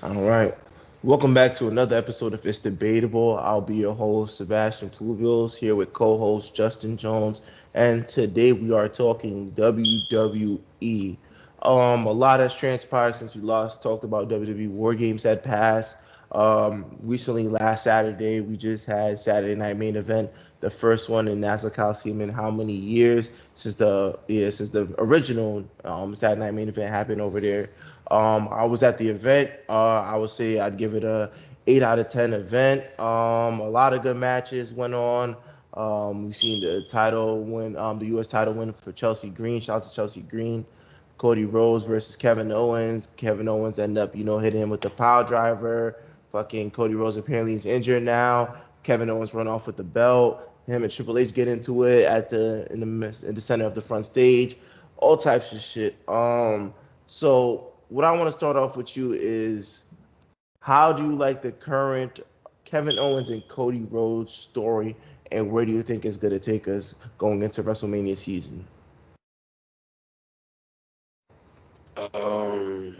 All right. Welcome back to another episode of It's Debatable. I'll be your host, Sebastian Pluvios, here with co-host Justin Jones. And today we are talking WWE. A lot has transpired since we last talked about WWE. War Games had passed. Recently, last Saturday, we just had Saturday Night Main Event, the first one in Nassau Coliseum in how many years since the original Saturday Night Main Event happened over there. I was at the event. I would say I'd give it a 8 out of 10 event. A lot of good matches went on. We've seen the title win, the U.S. title win for Chelsea Green. Shout out to Chelsea Green. Cody Rhodes versus Kevin Owens. Kevin Owens ended up, hitting him with the power driver. Fucking Cody Rhodes apparently is injured now. Kevin Owens run off with the belt. Him and Triple H get into it at the center of the front stage. All types of shit. So what I want to start off with you is how do you like the current Kevin Owens and Cody Rhodes story, and where do you think it's going to take us going into WrestleMania season? Um,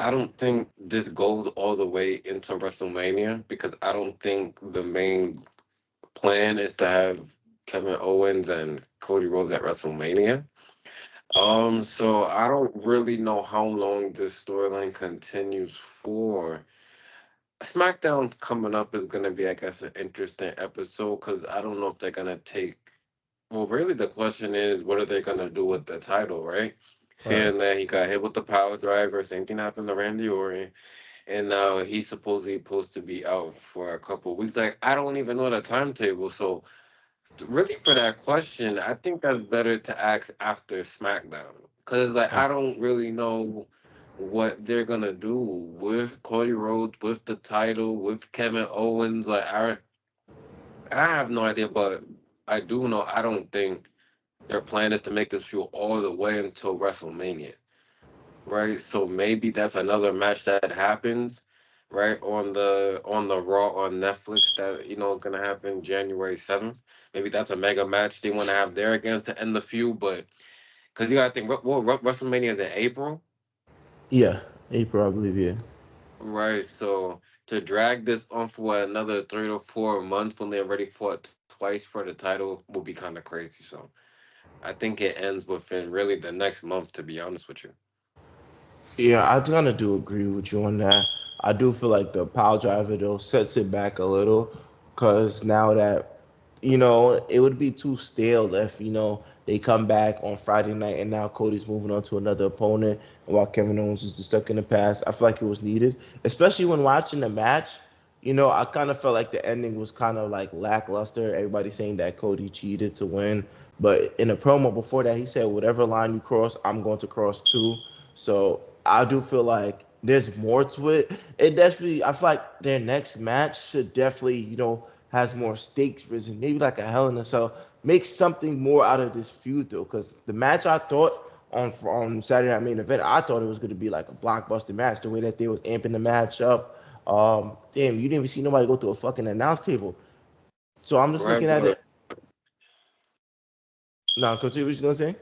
I don't think this goes all the way into WrestleMania because I don't think the main plan is to have Kevin Owens and Cody Rhodes at WrestleMania. So I don't really know how long this storyline continues for. SmackDown coming up is gonna be, I guess, an interesting episode because I don't know if they're gonna take. Well, really, the question is, what are they gonna do with the title, right? Right. Seeing that he got hit with the power driver, same thing happened to Randy Orton, and now he's supposed to be out for a couple of weeks. Like, I don't even know the timetable. So, really, for that question, I think that's better to ask after SmackDown, because like I don't really know what they're gonna do with Cody Rhodes, with the title, with Kevin Owens. I have no idea, but I do know I don't think their plan is to make this feud all the way until WrestleMania, right? So maybe that's another match that happens, right, on the Raw on Netflix that is gonna happen January 7th. Maybe that's a mega match they want to have there again to end the feud, but because you gotta think, WrestleMania is in April, Yeah, April, I believe. Yeah. right? So to drag this on for what, another 3 to 4 months when they already fought twice for the title will be kind of crazy. So I think it ends within really the next month, to be honest with you. Yeah, I kind of do agree with you on that. I do feel like the pile driver though sets it back a little, because now that it would be too stale if they come back on Friday night and now Cody's moving on to another opponent, and while Kevin Owens is just stuck in the past. I feel like it was needed, especially when watching the match. I kind of felt like the ending was kind of like lackluster. Everybody saying that Cody cheated to win, but in a promo before that, he said, "Whatever line you cross, I'm going to cross too." So I do feel like there's more to it. It definitely, I feel like their next match should definitely, has more stakes risen. Maybe like a Hell in a Cell. Make something more out of this feud though, because the match I thought on Saturday Night Main Event, I thought it was going to be like a blockbuster match. The way that they was amping the match up. Damn, you didn't even see nobody go through a fucking announce table. So I'm just Right, looking at but it. No, continue. What you gonna say?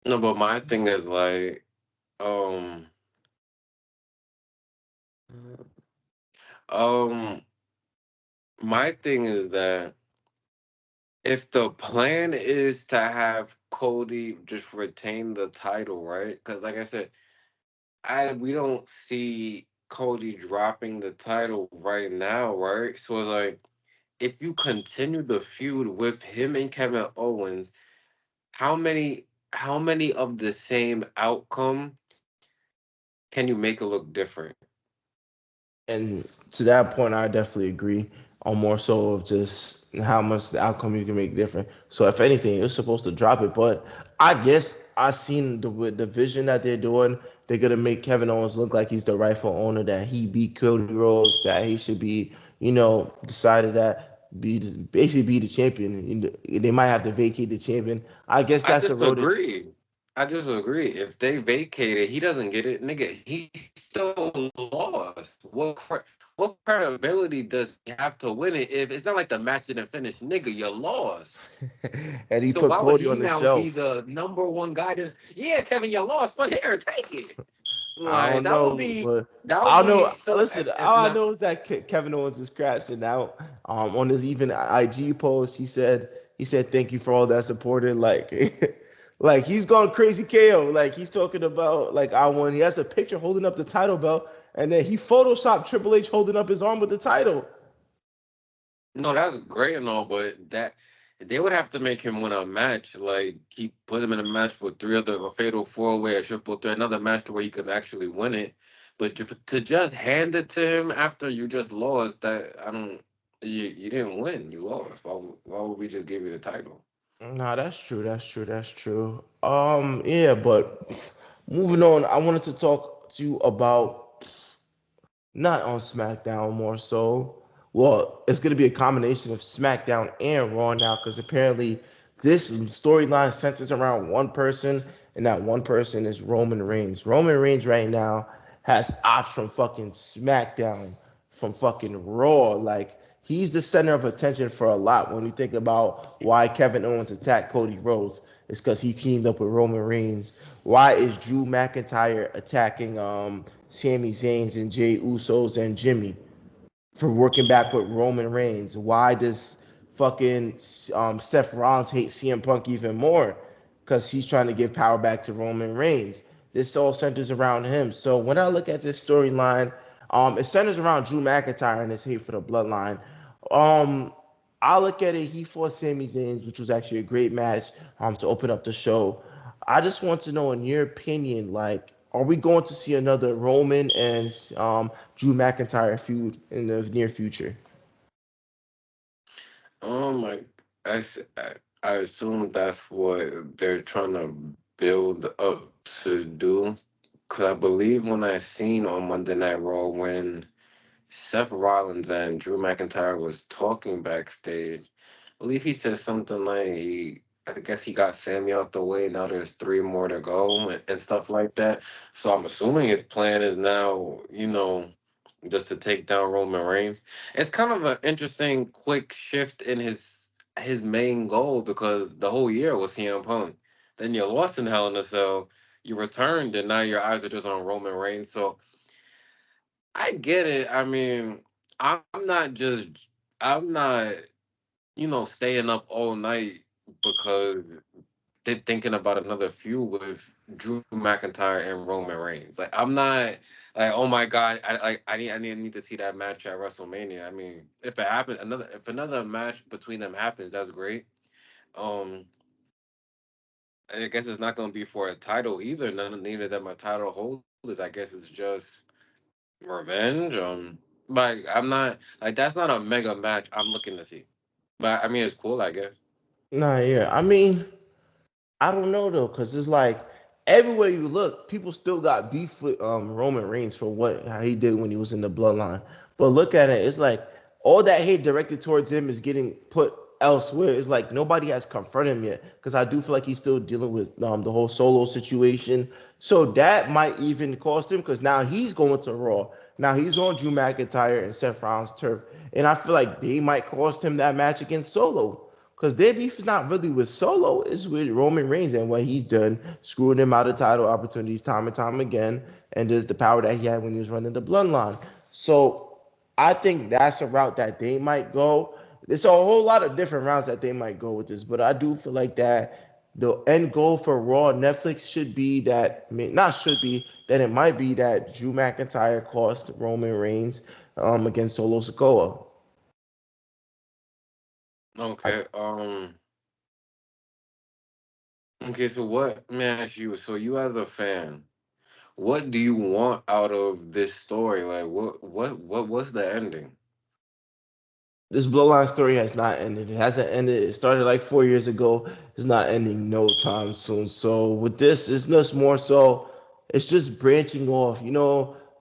no, but my thing is like, um, um, my thing is that if the plan is to have Cody just retain the title, right? Because like I said, I we don't see Cody dropping the title right now, right? So it's like if you continue the feud with him and Kevin Owens, how many how many of the same outcome can you make it look different? And to that point, I definitely agree on more so of just how much the outcome you can make different. So if anything, you're supposed to drop it. But I guess I seen the vision that they're doing. They're gonna make Kevin Owens look like he's the rightful owner, that he beat Cody Rhodes, that he should be, decided that basically be the champion. They might have to vacate the champion. I guess I that's the road. disagree. I disagree. If they vacated, he doesn't get it, nigga. He still lost. What credibility does he have to win it if it's not like the match didn't finish, nigga? You lost. And he So put why would Cody he on the now be shelf. the number one guy? To, yeah, Kevin, you lost, but here, take it. I Like don't know, but that I would don't be know. so. Listen, If all I not, know is that Kevin Owens is crashing out. On his even IG post, he said thank you for all that supported. Like, like he's gone crazy KO. Like he's talking about like I won. He has a picture holding up the title belt, and then he photoshopped Triple H holding up his arm with the title. no, that's great and all, but that they would have to make him win a match. Like he put him in a match for three other a fatal four way, a triple threat, another match to where he could actually win it. But to just hand it to him after you just lost, that I don't. You didn't win. You lost. Why would we just give you the title? Nah, that's true. That's true. That's true. Yeah, but moving on, I wanted to talk to you about not on SmackDown more so. Well, it's going to be a combination of SmackDown and Raw now because apparently this storyline centers around one person, and that one person is Roman Reigns. Roman Reigns right now has ops from fucking SmackDown, from fucking Raw. Like, he's the center of attention for a lot when you think about why Kevin Owens attacked Cody Rhodes. It's because he teamed up with Roman Reigns. Why is Drew McIntyre attacking Sami Zayn's and Jey Usos and Jimmy for working back with Roman Reigns? Why does fucking Seth Rollins hate CM Punk even more? Because he's trying to give power back to Roman Reigns. This all centers around him. So when I look at this storyline, it centers around Drew McIntyre and his hate for the bloodline. Um, I look at it, he fought Sami Zayn, which was actually a great match to open up the show. I just want to know, in your opinion, like, are we going to see another Roman and Drew McIntyre feud in the near future? My, I, s- I assume that's what they're trying to build up to do. Cause I believe when I seen on Monday Night Raw when Seth Rollins and Drew McIntyre was talking backstage. I believe he said something like, I guess he got Sammy out the way. Now there's three more to go and stuff like that. So I'm assuming his plan is now, just to take down Roman Reigns. It's kind of an interesting, quick shift in his main goal because the whole year was CM Punk. Then you lost in Hell in a Cell. You returned, and now your eyes are just on Roman Reigns. So I get it. I mean, I'm not, staying up all night because they're thinking about another feud with Drew McIntyre and Roman Reigns. Like, I'm not like, oh my God, I need to see that match at WrestleMania. I mean, if it happens, if another match between them happens, that's great. Um, I guess it's not going to be for a title either. Neither of them are title holders. I guess it's just revenge. Like I'm not like that's not a mega match I'm looking to see. But I mean, it's cool, I guess. Nah, yeah. I mean, I don't know though, because it's like everywhere you look, people still got beef with Roman Reigns for what how he did when he was in the bloodline. But look at it, it's like all that hate directed towards him is getting put elsewhere. It's like nobody has confronted him yet. Because I do feel like he's still dealing with the whole solo situation. So that might even cost him because now he's going to Raw. Now he's on Drew McIntyre and Seth Rollins' turf. And I feel like they might cost him that match against Solo. Because their beef is not really with Solo, it's with Roman Reigns and what he's done, screwing him out of title opportunities time and time again, and just the power that he had when he was running the bloodline. So I think that's a route that they might go. There's a whole lot of different routes that they might go with this, but I do feel like that the end goal for Raw Netflix should be that, I mean, not should be, that it might be that Drew McIntyre cost Roman Reigns against Solo Sikoa. I, Okay. Okay. So what? Let me ask you. So you as a fan, what do you want out of this story? Like, what's the ending? This bloodline story has not ended. It hasn't ended. It started like 4 years ago. It's not ending no time soon. So with this, it's just more so. It's just branching off.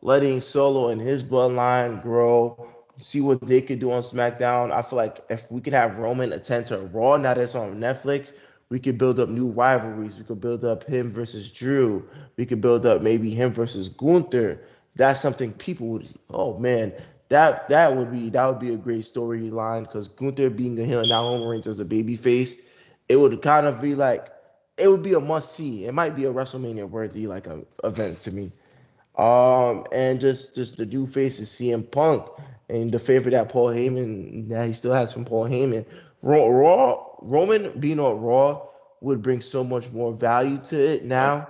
Letting Solo and his bloodline grow. See what they could do on SmackDown. I feel like if we could have Roman attend to Raw, now that's on Netflix, We could build up new rivalries. We could build up him versus Drew. We could build up maybe him versus Gunther. That's something people would. Oh man, that would be a great storyline because Gunther being a heel and now Roman Reigns as a baby face, it would kind of be like it would be a must see. It might be a WrestleMania worthy like a event to me. And just the new face is CM Punk and the favor that Paul Heyman that he still has from Paul Heyman. Roman being on Raw would bring so much more value to it Yep. now.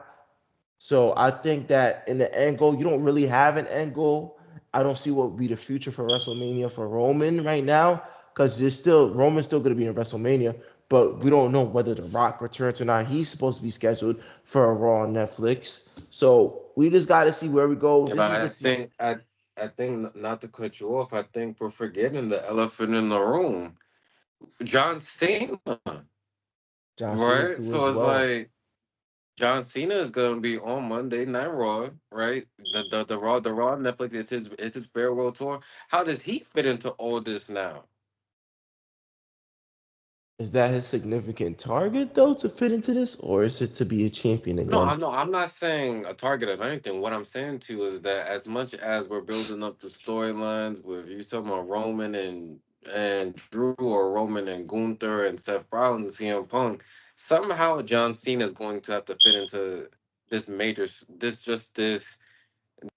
So I think that in the end goal, you don't really have an end goal. I don't see what would be the future for WrestleMania for Roman right now because there's still Roman's still going to be in WrestleMania, but we don't know whether The Rock returns or not. He's supposed to be scheduled for a Raw on Netflix, so we just got to see where we go. And This is the I think not to cut you off, I think we're forgetting the elephant in the room. John Cena. John Cena Right? too So as it's well. like John Cena is gonna be on Monday Night Raw, right? The Raw Netflix is his farewell tour. How does he fit into all this now? Is that his significant target though to fit into this, or is it to be a champion again? No, I'm not saying a target of anything. What I'm saying to you is that as much as we're building up the storylines with you talking about Roman and Drew or Roman and Gunther and Seth Rollins and CM Punk, somehow John Cena is going to have to fit into this major this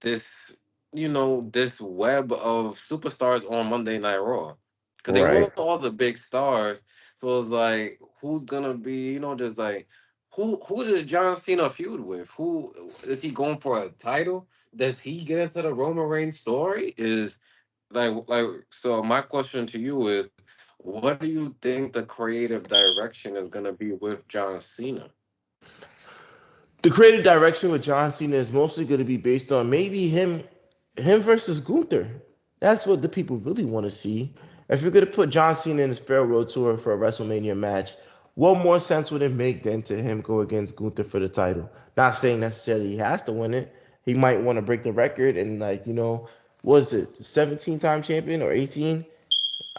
this web of superstars on Monday Night Raw because they Right. want all the big stars. So it's like, who's gonna be just like who does John Cena feud with? Who is he going for a title? Does he get into the Roman Reigns story? Is so my question to you is, what do you think the creative direction is gonna be with John Cena? The creative direction with John Cena is mostly going to be based on maybe him versus Gunther. That's what the people really want to see. If you're going to put John Cena in his farewell tour for a WrestleMania match, what more sense would it make than to him go against Gunther for the title? Not saying necessarily he has to win it. He might want to break the record and was it 17-time champion or 18?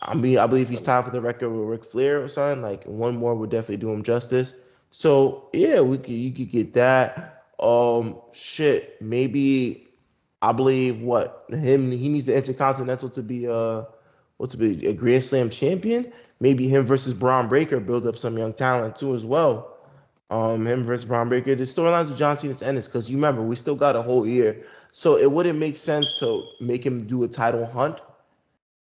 I believe he's tied for the record with Ric Flair or something. Like one more would definitely do him justice. So yeah, you could get that. Shit, maybe I believe what him he needs the Intercontinental to be what to be a Grand Slam champion. Maybe him versus Braun Breaker build up some young talent too as well. Him versus Braun Breaker. The storylines with John Cena's end is because you remember we still got a whole year, so it wouldn't make sense to make him do a title hunt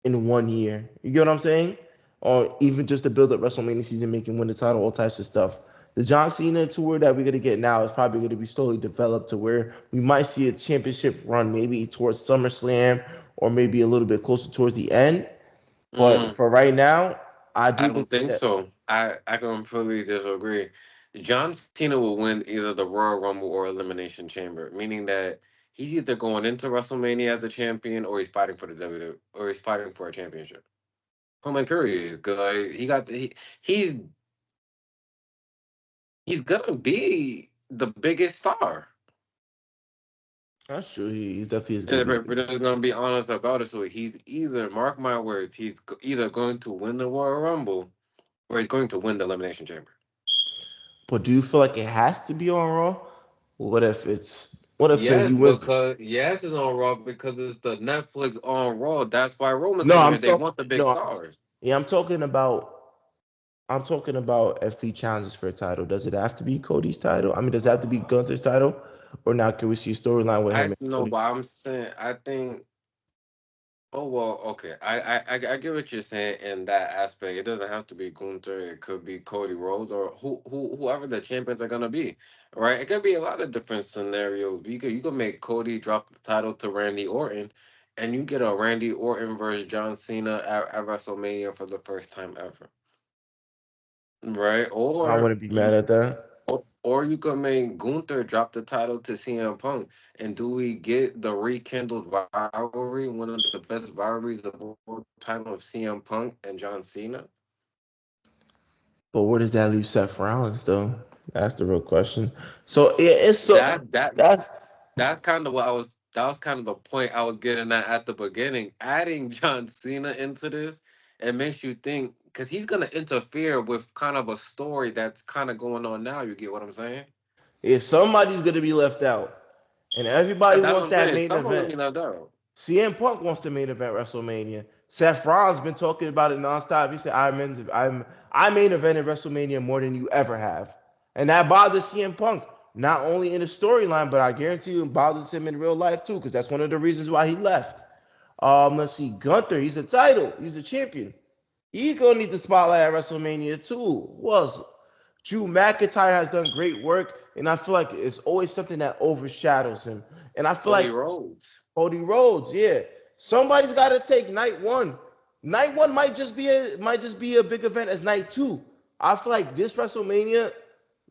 in 1 year. You get what I'm saying? Or even just to build up WrestleMania season, make him win the title, all types of stuff. The John Cena tour that we're gonna get now is probably gonna be slowly developed to where we might see a championship run maybe towards SummerSlam or maybe a little bit closer towards the end. But for right now, I I do don't believe think that. so. I completely disagree. John Cena will win either the Royal Rumble or Elimination Chamber, meaning that he's either going into WrestleMania as a champion or he's fighting for the WWE or he's fighting for a championship. Point blank period. Because he's he's gonna be the biggest star. That's true. He's definitely is gonna And be the we're biggest. just gonna be honest about it. So he's either, mark my words, either going to win the Royal Rumble or he's going to win the Elimination Chamber. But do you feel like it has to be on Raw? What if he wins? Yes, it's on Raw because it's the Netflix on Raw. That's why Roman's No, coming I'm here. They talking. want the big No, stars. yeah, I'm talking about if he challenges for a title. Does it have to be Cody's title? I mean, does it have to be Gunther's title? Or now can we see a storyline with I him and know, Cody? but I'm saying I think. Oh well, okay. I get what you're saying in that aspect. It doesn't have to be Gunther. It could be Cody Rhodes or whoever the champions are gonna be, right? It could be a lot of different scenarios. You could make Cody drop the title to Randy Orton, and you get a Randy Orton versus John Cena at WrestleMania for the first time ever, right? I wouldn't be mad at that. Or you could make Gunther drop the title to CM Punk, and do we get the rekindled rivalry, one of the best rivalries of all time of CM Punk and John Cena? But where does that leave Seth Rollins though? That's the real question. So yeah, it's so That that that's that's kind of what I was. That was kind of the point I was getting at the beginning. Adding John Cena into this, it makes you think. because he's gonna interfere with kind of a story that's kind of going on now. You get what I'm saying? If somebody's gonna be left out, and everybody That's wants what I'm that saying. main Someone gonna event. be left out. CM Punk wants the main event WrestleMania. Seth Rollins been talking about it nonstop. He said, I main evented WrestleMania more than you ever have," and that bothers CM Punk not only in the storyline, but I guarantee you it bothers him in real life too, because that's one of the reasons why he left. Let's see, Gunther. He's a title. He's a champion. He's gonna need the spotlight at WrestleMania too. Who else? Drew McIntyre has done great work, and I feel like it's always something that overshadows him. And I feel Cody like Rhodes. Cody Rhodes, yeah. Somebody's got to take night one. Night one might just be a big event as night two. I feel like this WrestleMania,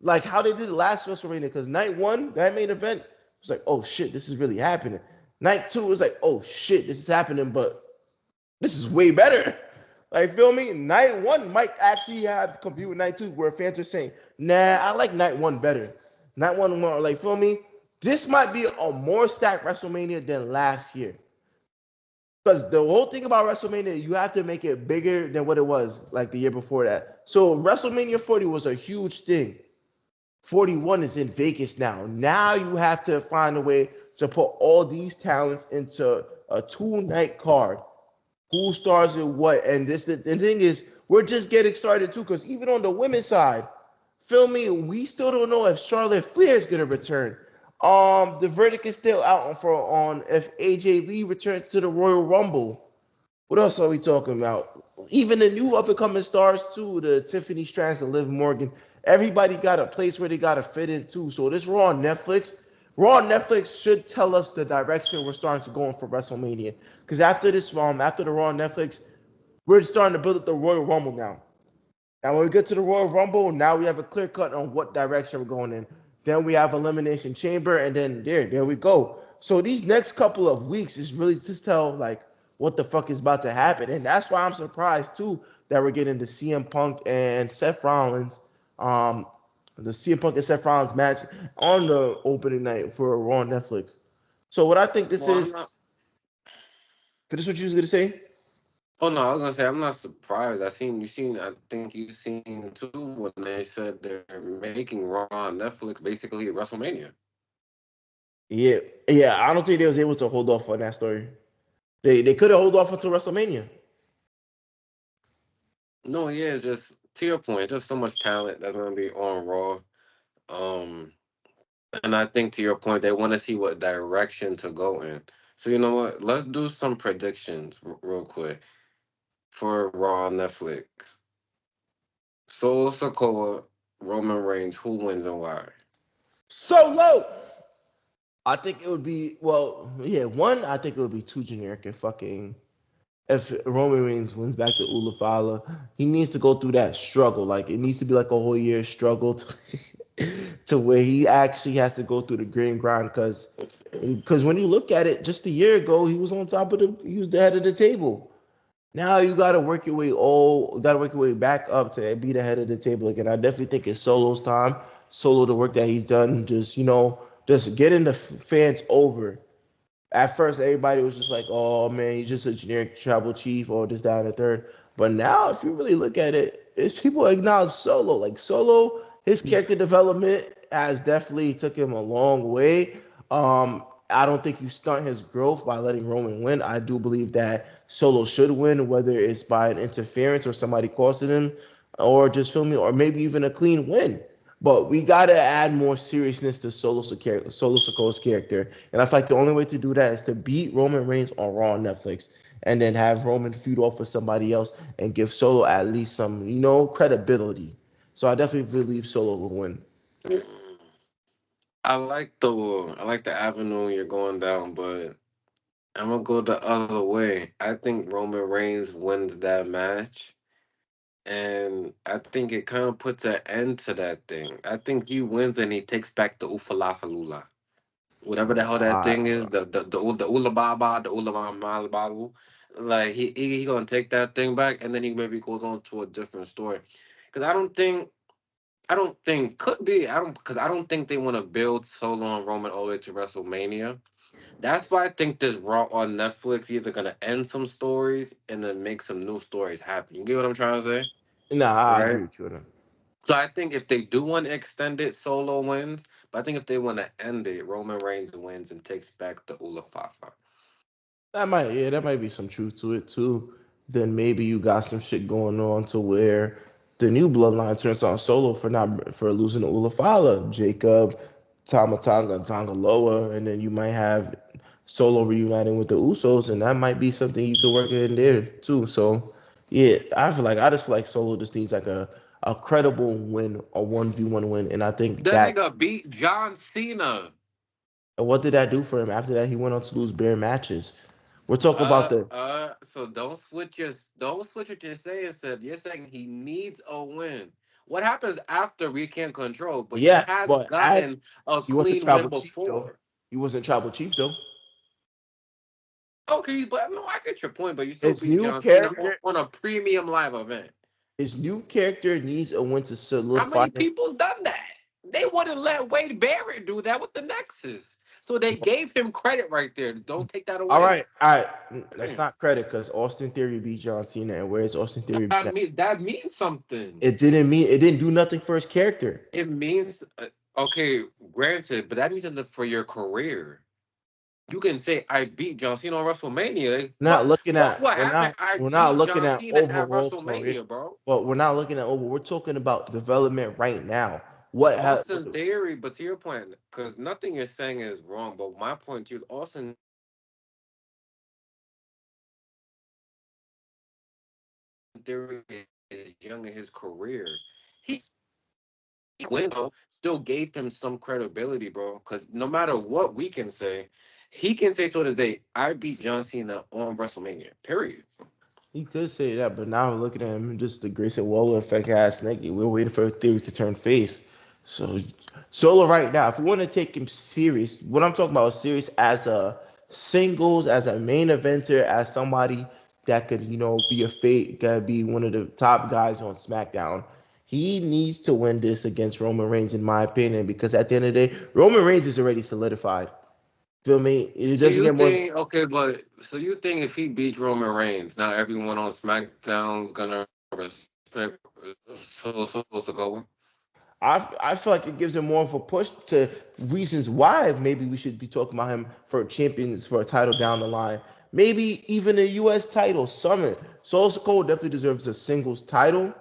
like how they did the last WrestleMania, because night one, that main event, was like, oh shit, this is really happening. Night two was like, oh shit, this is happening, but this is way better. Like, feel me? Night one might actually have compete with night two, where fans are saying, nah, I like night one better. Night one more, like, feel me? This might be a more stacked WrestleMania than last year. Because the whole thing about WrestleMania, you have to make it bigger than what it was like the year before that. So WrestleMania 40 was a huge thing. 41 is in Vegas now. Now you have to find a way to put all these talents into a 2 night card. Who stars with what? And the thing is, we're just getting started too. Because even on the women's side, feel me, we still don't know if Charlotte Flair is gonna return. The verdict is still out on if AJ Lee returns to the Royal Rumble. What else are we talking about? Even the new up and coming stars too, the Tiffany Strands and Liv Morgan. Everybody got a place where they gotta fit in too. So this Raw on Netflix should tell us the direction we're starting to go in for WrestleMania. Because after the Raw on Netflix, we're starting to build up the Royal Rumble now. Now, when we get to the Royal Rumble, now we have a clear cut on what direction we're going in. Then we have Elimination Chamber, and then there we go. So these next couple of weeks is really to tell like what the fuck is about to happen, and that's why I'm surprised too that we're getting the CM Punk and Seth Rollins, um, the CM Punk and Seth Rollins match on the opening night for Raw on Netflix. So what I think this Well, I'm not. is, finish what you was gonna say. Oh no, I was gonna say I'm not surprised. I seen you seen. I think you seen too when they said they're making Raw on Netflix basically at WrestleMania. Yeah, yeah, I don't think they was able to hold off on that story. They could have hold off until WrestleMania. No, yeah, just to your point, just so much talent that's gonna be on Raw. Um, and I think to your point, they want to see what direction to go in. So you know what? Let's do some predictions real quick for Raw on Netflix. Solo Sokoa, Roman Reigns, who wins and why? Solo. I think it would be well, yeah. One, I think it would be too generic and fucking. If Roman Reigns wins back to Ulafala, he needs to go through that struggle. Like it needs to be like a whole year struggle to where he actually has to go through the grit and grind. Because when you look at it, just a year ago he was on top of he was the head of the table. Now you got to work your way back up to be the head of the table again. I definitely think it's Solo's time. Solo, the work that he's done, just getting the fans over. At first, everybody was just like, "Oh man, he's just a generic tribal chief," or this, that, and the third. But now, if you really look at it, it's people acknowledge Solo. Like Solo, his character development has definitely took him a long way. I don't think you stunt his growth by letting Roman win. I do believe that Solo should win, whether it's by an interference or somebody costing him, or just filming, or maybe even a clean win. But we gotta add more seriousness to Solo Sokoa's character, and I feel like the only way to do that is to beat Roman Reigns on Raw on Netflix, and then have Roman feud off with somebody else and give Solo at least some, credibility. So I definitely believe Solo will win. I like the avenue you're going down, but I'm gonna go the other way. I think Roman Reigns wins that match, and I think it kind of puts an end to that thing. I think he wins and he takes back the Ufalafalula, whatever the hell that thing is, the Ula Baba, the Ula Malabalu. Like he gonna take that thing back, and then he maybe goes on to a different story. Because I don't think they want to build Solo and Roman all the way to WrestleMania. That's why I think this Raw on Netflix either gonna end some stories and then make some new stories happen. You get what I'm trying to say? Nah, I Right. agree with you on that. So I think if they do want to extend it, Solo wins. But I think if they want to end it, Roman Reigns wins and takes back the Ulafafa. That might be some truth to it too. Then maybe you got some shit going on to where the new bloodline turns on Solo for losing to Ulafala, Jacob, Tamatanga, and Tangaloa, and then you might have Solo reuniting with the Usos, and that might be something you could work in there too. So yeah, I just feel like Solo just needs like a credible win, a 1v1 win, and I think That that. nigga beat John Cena. And what did that do for him? After that, he went on to lose bare matches. We're talking about the. So don't switch what you're saying. Said you're saying he needs a win. What happens after we can't control? But he Yes, has but as gotten a he wasn't clean win tribal chief though. before. He wasn't tribal chief though. Okay, but no, I get your point. But you still His beat new John Cena on, character, on a premium live event. his new character needs a win to How solidify many him. people's done that? They wouldn't let Wade Barrett do that with the Nexus. So they gave him credit right there. Don't take that All away. right, all right. That's Damn. not credit because Austin Theory beat John Cena, and where's Austin Theory? That means something. It didn't do nothing for his character. It means okay, granted, but that means something for your career. You can say I beat John Cena on WrestleMania. What happened? I We're not beat looking John at Cena at overall career, WrestleMania, bro. but we're not looking at over. We're talking about development right now. What ha- Austin Theory, but to your point, because nothing you're saying is wrong, but my point to you, Austin Theory is young in his career. He window still gave him some credibility, bro. Because no matter what we can say, he can say to this day, I beat John Cena on WrestleMania. Period. He could say that, but now we're looking at him just the Grayson Waller effect ass nigga. We're waiting for Theory to turn face. So Solo right now, if we want to take him serious, what I'm talking about is serious as a singles, as a main eventer, as somebody that could, be a fate, gotta be one of the top guys on SmackDown. He needs to win this against Roman Reigns, in my opinion, because at the end of the day, Roman Reigns is already solidified. Feel me? It So doesn't you get more. think okay, but so you think if he beats Roman Reigns, now everyone on SmackDown's gonna respect so supposed to go? I feel like it gives him more of a push to reasons why maybe we should be talking about him for champions for a title down the line. Maybe even a U.S. title. Summit. Soul Cole definitely deserves a singles title.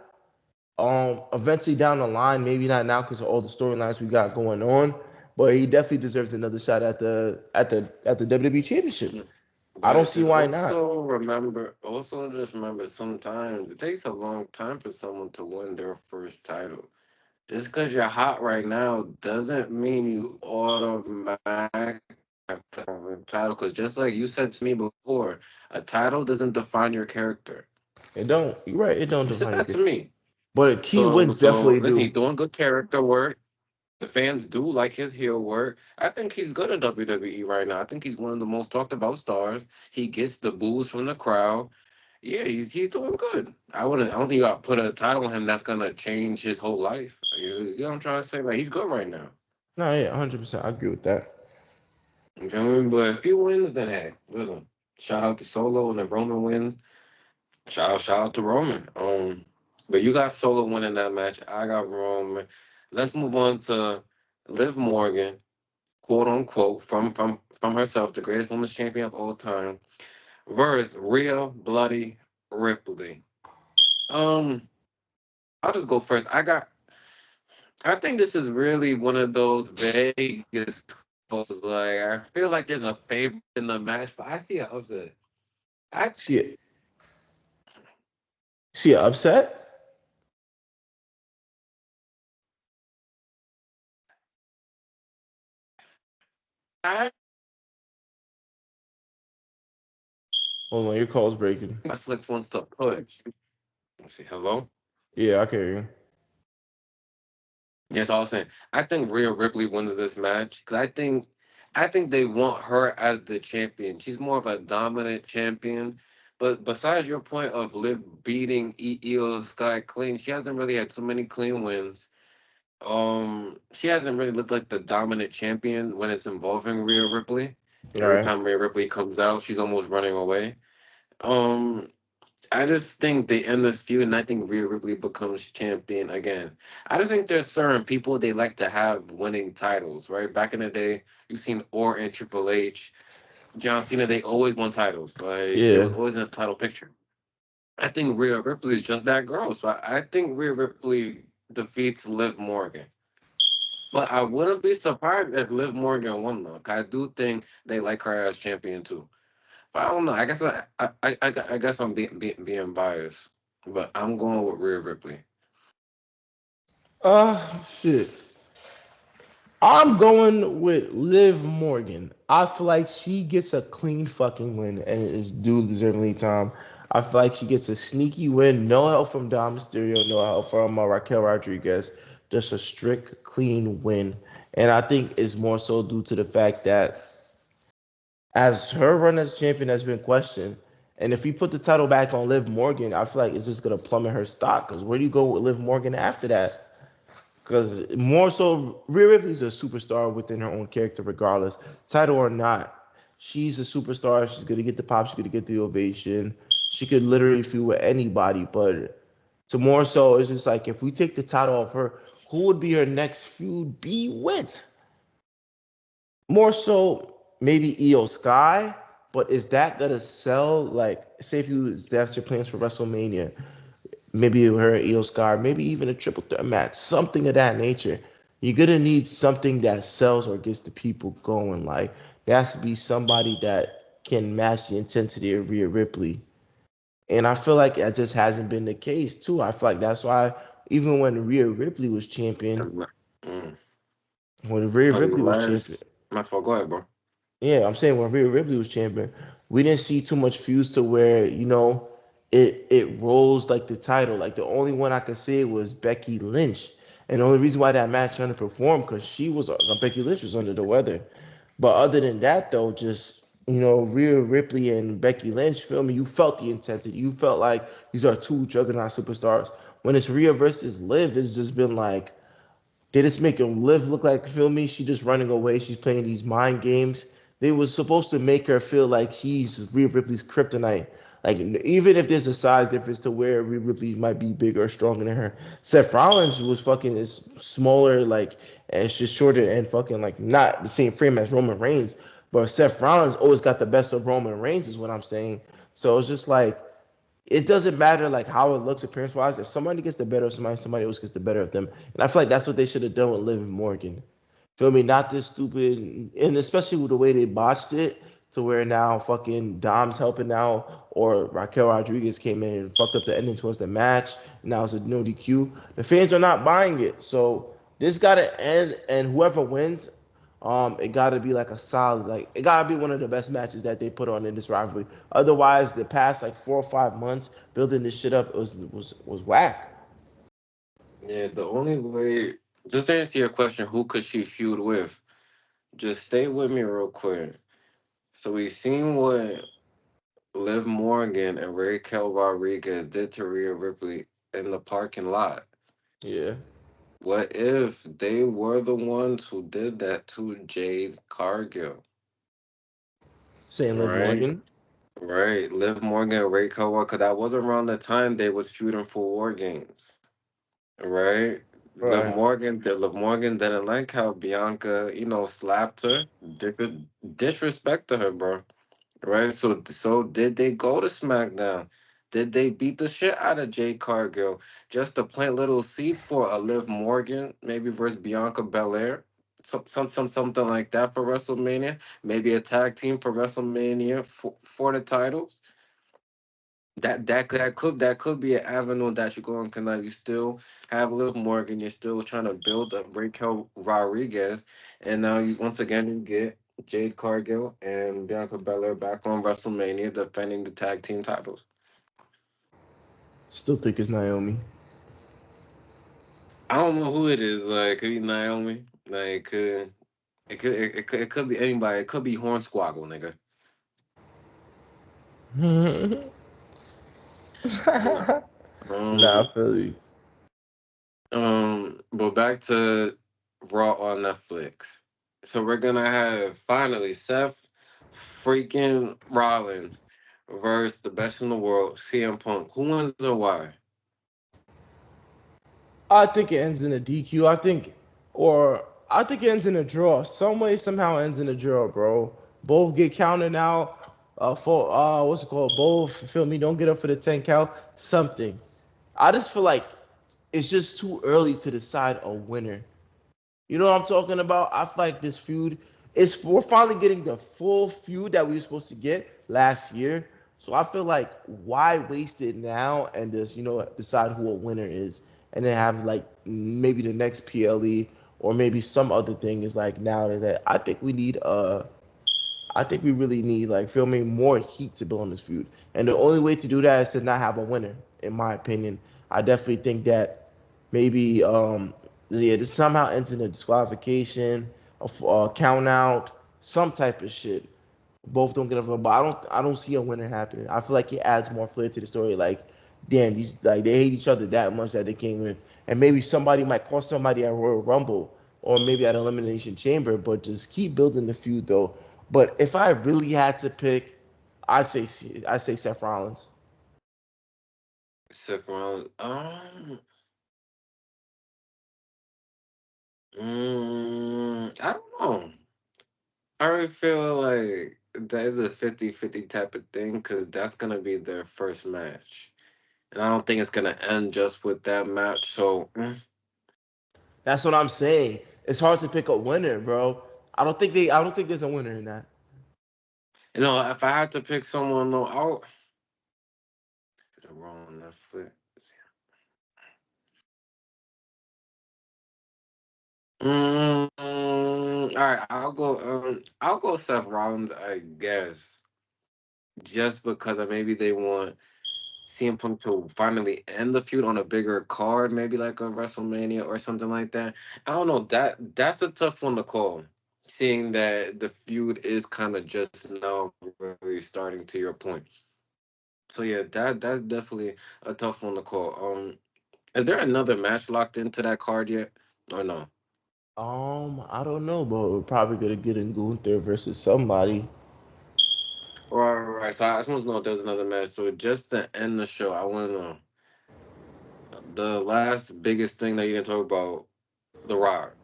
Eventually down the line, maybe not now because of all the storylines we got going on, but he definitely deserves another shot at the WWE Championship. I don't But see just why not. just remember, sometimes it takes a long time for someone to win their first title. Just because you're hot right now doesn't mean you automatically have to have a title. Because just like you said to me before, a title doesn't define your character. It don't. You're right. It don't You said define your that to game, me. but key So, wins so definitely listen, do. he's doing good character work. The fans do like his heel work. I think he's good in WWE right now. I think he's one of the most talked about stars. He gets the boos from the crowd. Yeah, he's doing good. I don't think you got to put a title on him that's gonna change his whole life. You know what I'm trying to say? Like he's good right now. No, yeah, 100%. I agree with that. You feel me? But if he wins, then hey, listen. Shout out to Solo, and if Roman wins, shout out to Roman. But you got Solo winning that match. I got Roman. Let's move on to Liv Morgan, quote unquote, from herself, the greatest women's champion of all time, versus Rhea Bloody Ripley. Um, I'll just go first. I think this is really one of those Vegas calls. Like I feel like there's a favorite in the match, but I see an upset. I See, see, upset. I Hold on, your call's breaking. Netflix wants to push. Let's see, hello. Yeah, I can hear you. Yes, I was saying. I think Rhea Ripley wins this match because I think they want her as the champion. She's more of a dominant champion. But besides your point of Liv beating Io Sky clean, she hasn't really had too many clean wins. She hasn't really looked like the dominant champion when it's involving Rhea Ripley. All Every right. time Rhea Ripley comes out, she's almost running away. Um, I just think they end this feud, and I think Rhea Ripley becomes champion again. I just think there's certain people they like to have winning titles, right? Back in the day, you've seen Orton, Triple H, John Cena. They always won titles. Like they Yeah. was always in the title picture. I think Rhea Ripley is just that girl. So I think Rhea Ripley defeats Liv Morgan. But I wouldn't be surprised if Liv Morgan won though. 'Cause I do think they like her as champion too. But I don't know. I guess I guess I'm being biased. But I'm going with Rhea Ripley. Shit. I'm going with Liv Morgan. I feel like she gets a clean fucking win and is due deservingly time. I feel like she gets a sneaky win. No help from Dom Mysterio, no help from Raquel Rodriguez. Just a strict, clean win. And I think it's more so due to the fact that as her run as champion has been questioned, and if you put the title back on Liv Morgan, I feel like it's just gonna plummet her stock. Because where do you go with Liv Morgan after that? Because more so, Rhea Ripley's a superstar within her own character, regardless, title or not. She's a superstar. She's gonna get the pop. She's gonna get the ovation. She could literally feud with anybody. But to more so, it's just like if we take the title off her, who would be her next feud be with? More so, maybe Io Sky. But is that gonna sell? Like, say if you that's your plans for WrestleMania, maybe her Io Sky, maybe even a triple threat match, something of that nature. You're gonna need something that sells or gets the people going. Like there has to be somebody that can match the intensity of Rhea Ripley. And I feel like that just hasn't been the case too. I feel like that's why even when Rhea Ripley was champion, Mm. when Rhea Ripley was champion, Unless my fault. Go ahead, bro. yeah, I'm saying when Rhea Ripley was champion, we didn't see too much feuds to where it rolls like the title. Like the only one I could say was Becky Lynch, and the only reason why that match underperformed because she was Becky Lynch was under the weather. But other than that, though, just Rhea Ripley and Becky Lynch, feel me? You felt the intensity. You felt like these are two juggernaut superstars. When it's Rhea versus Liv, it's just been like they just make him Liv look like, feel me? She just running away. She's playing these mind games. They was supposed to make her feel like she's Rhea Ripley's kryptonite. Like even if there's a size difference to where Rhea Ripley might be bigger or stronger than her. Seth Rollins was fucking is smaller, like and it's just shorter and fucking like not the same frame as Roman Reigns. But Seth Rollins always got the best of Roman Reigns, is what I'm saying. So it's just like it doesn't matter like how it looks appearance wise. If somebody gets the better of somebody, somebody else gets the better of them. And I feel like that's what they should have done with Liv Morgan. Feel me? Not this stupid, and especially with the way they botched it to where now fucking Dom's helping out, or Raquel Rodriguez came in and fucked up the ending towards the match. Now it's a no DQ. The fans are not buying it, so this got to end, and whoever wins, it got to be like a solid, like it got to be one of the best matches that they put on in this rivalry. Otherwise, the past like 4 or 5 months building this shit up was whack. Yeah, the only way. Just to answer your question, who could she feud with? Just stay with me real quick. So we seen what Liv Morgan and Raquel Rodriguez did to Rhea Ripley in the parking lot. Yeah, What if they were the ones who did that to Jade Cargill? saying Liv Right? Morgan. Right. Liv Morgan and Raquel, because that was around the time they was feuding for War Games. Right? Right. Liv Morgan didn't like how Bianca, slapped her, disrespected her, bro. Right? So did they go to SmackDown? Did they beat the shit out of Jade Cargill just to plant little seeds for a Liv Morgan, maybe versus Bianca Belair? Something like that for WrestleMania. Maybe a tag team for WrestleMania for the titles. That could be an avenue that you go on. Cause now you still have Liv Morgan. You're still trying to build up Raquel Rodriguez, and now you once again you get Jade Cargill and Bianca Belair back on WrestleMania defending the tag team titles. Still think it's Naomi. I don't know who it is. Like, could be Naomi. Like, it could be anybody. It could be Hornswoggle, nigga. But Nah, um Philly. but back to Raw on Netflix. So we're gonna have finally Seth Freaking Rollins versus the best in the world, CM Punk. Who wins and why? I think it ends in a DQ. I think it ends in a draw. Some way, somehow ends in a draw, bro. Both get counted out. For what's it called? Both feel me. Don't get up for the 10 count. Something. I just feel like it's just too early to decide a winner. You know what I'm talking about? I feel like this feud is we're finally getting the full feud that we were supposed to get last year. So I feel like why waste it now and just decide who a winner is and then have like maybe the next PLE or maybe some other thing is like now that I think we really need like filming more heat to build on this feud. And the only way to do that is to not have a winner, in my opinion. I definitely think that maybe yeah, this somehow ends in a disqualification, a count out, some type of shit. Both don't get up, but I don't see a winner happening. I feel like it adds more flair to the story. Like, damn, these like they hate each other that much that they can't win, and maybe somebody might call somebody at Royal Rumble or maybe at Elimination Chamber, but just keep building the feud though. But if I really had to pick, I say Seth Rollins. Seth Rollins. I don't know. I really feel like that is a 50-50 type of thing because that's going to be their first match. And I don't think it's going to end just with that match. So, That's what I'm saying. It's hard to pick a winner, bro. I don't think there's a winner in that. if I had to pick someone, though, I'll. The wrong Netflix. All right, I'll go Seth Rollins, I guess, just because maybe they want CM Punk to finally end the feud on a bigger card, maybe like a WrestleMania or something like that. I don't know. That's a tough one to call, seeing that the feud is kind of just now really starting. To your point, so yeah, that's definitely a tough one to call. Is there another match locked into that card yet, or no? I don't know, but we're probably gonna get in Gunther versus somebody. Right. So I just want to know if there's another match. So just to end the show, I want to know the last biggest thing that you didn't talk about, The Rock.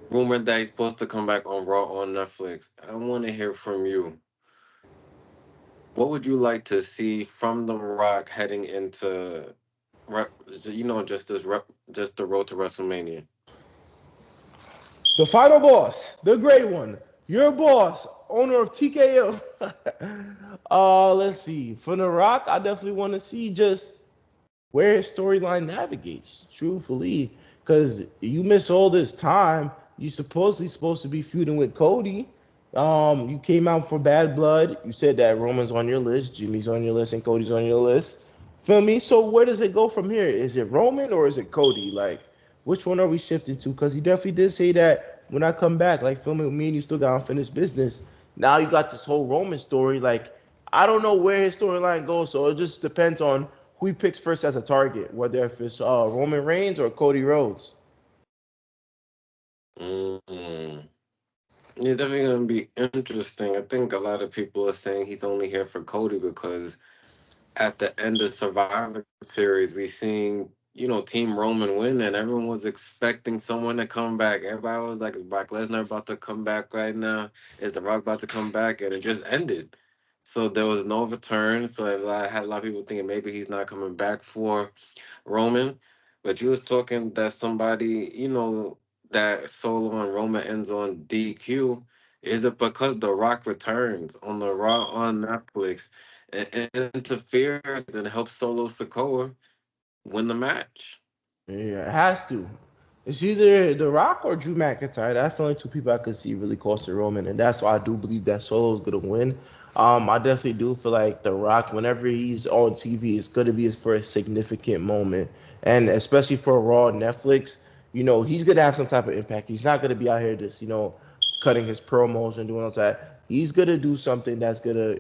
Rumored that he's supposed to come back on Raw on Netflix. I want to hear from you. What would you like to see from The Rock heading into, just the road to WrestleMania? The final boss, the great one, your boss, owner of TKO. Let's see. For The Rock, I definitely want to see just where his storyline navigates, truthfully. Because you miss all this time. You supposedly supposed to be feuding with Cody. You came out for Bad Blood. You said that Roman's on your list, Jimmy's on your list, and Cody's on your list. Feel me? So where does it go from here? Is it Roman or is it Cody? Like, which one are we shifting to? Because he definitely did say that when I come back, like, feel me, and you still got unfinished business. Now you got this whole Roman story. Like, I don't know where his storyline goes, so it just depends on who he picks first as a target, whether if it's Roman Reigns or Cody Rhodes. Mm. It's definitely going to be interesting. I think a lot of people are saying he's only here for Cody because at the end of Survivor Series, we seen Team Roman win, and everyone was expecting someone to come back. Everybody was like, "Is Brock Lesnar about to come back right now? Is The Rock about to come back?" And it just ended. So there was no return. So I had a lot of people thinking maybe he's not coming back for Roman. But you was talking that somebody, that Solo and Roman ends on DQ. Is it because The Rock returns on the Raw on Netflix and interferes and helps Solo Sokoa win the match? Yeah, it has to. It's either The Rock or Drew McIntyre. That's the only two people I could see really close to Roman, and that's why I do believe that Solo is gonna win. I definitely do feel like The Rock, whenever he's on TV, it's gonna be for a significant moment, and especially for Raw and Netflix. He's gonna have some type of impact. He's not gonna be out here just cutting his promos and doing all that. He's gonna do something that's gonna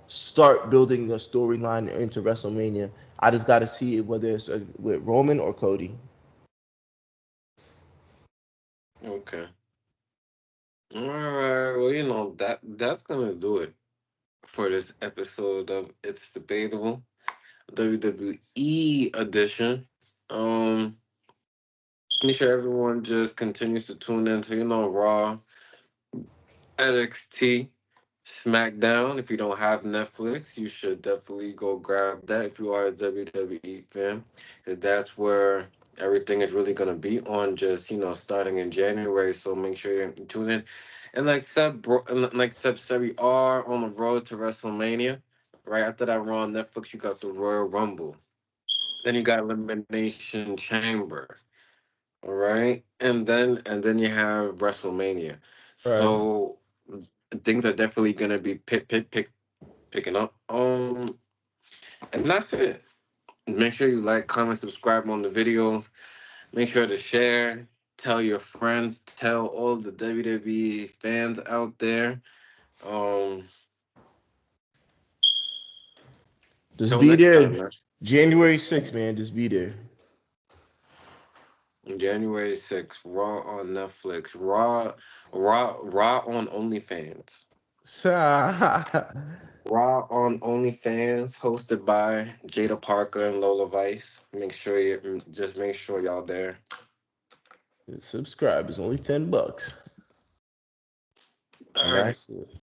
start building a storyline into WrestleMania. I just gotta see it whether it's with Roman or Cody. Okay. All right. Well, that's gonna do it for this episode of It's Debatable WWE edition. Um, make sure everyone just continues to tune into Raw, NXT, SmackDown. If you don't have Netflix, you should definitely go grab that if you are a WWE fan, because that's where everything is really gonna be on. Just starting in January. So make sure you tune in. And like Seb, we are on the road to WrestleMania. Right after that, we're on Netflix. You got the Royal Rumble. Then you got Elimination Chamber. All right, and then you have WrestleMania. Right. So things are definitely gonna be picking up. And that's it. Make sure you like, comment, subscribe on the videos. Make sure to share. Tell your friends. Tell all the WWE fans out there. Um, Just till be next time, there. man. January 6th, man. Just be there. January 6th, Raw on Netflix. Raw on OnlyFans. Raw on OnlyFans, hosted by Jada Parker and Lola Vice. Make sure y'all there. Subscribe. It's only $10. And Alrighty. that's it.